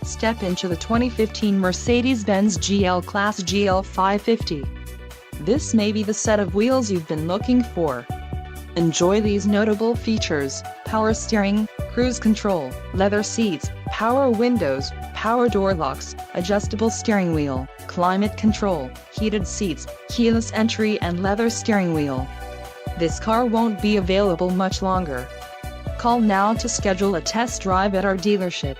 Step into the 2015 Mercedes-Benz GL Class GL550. This may be the set of wheels you've been looking for. Enjoy these notable features: power steering, cruise control, leather seats, power windows, power door locks, adjustable steering wheel, climate control, heated seats, keyless entry and leather steering wheel. This car won't be available much longer. Call now to schedule a test drive at our dealership.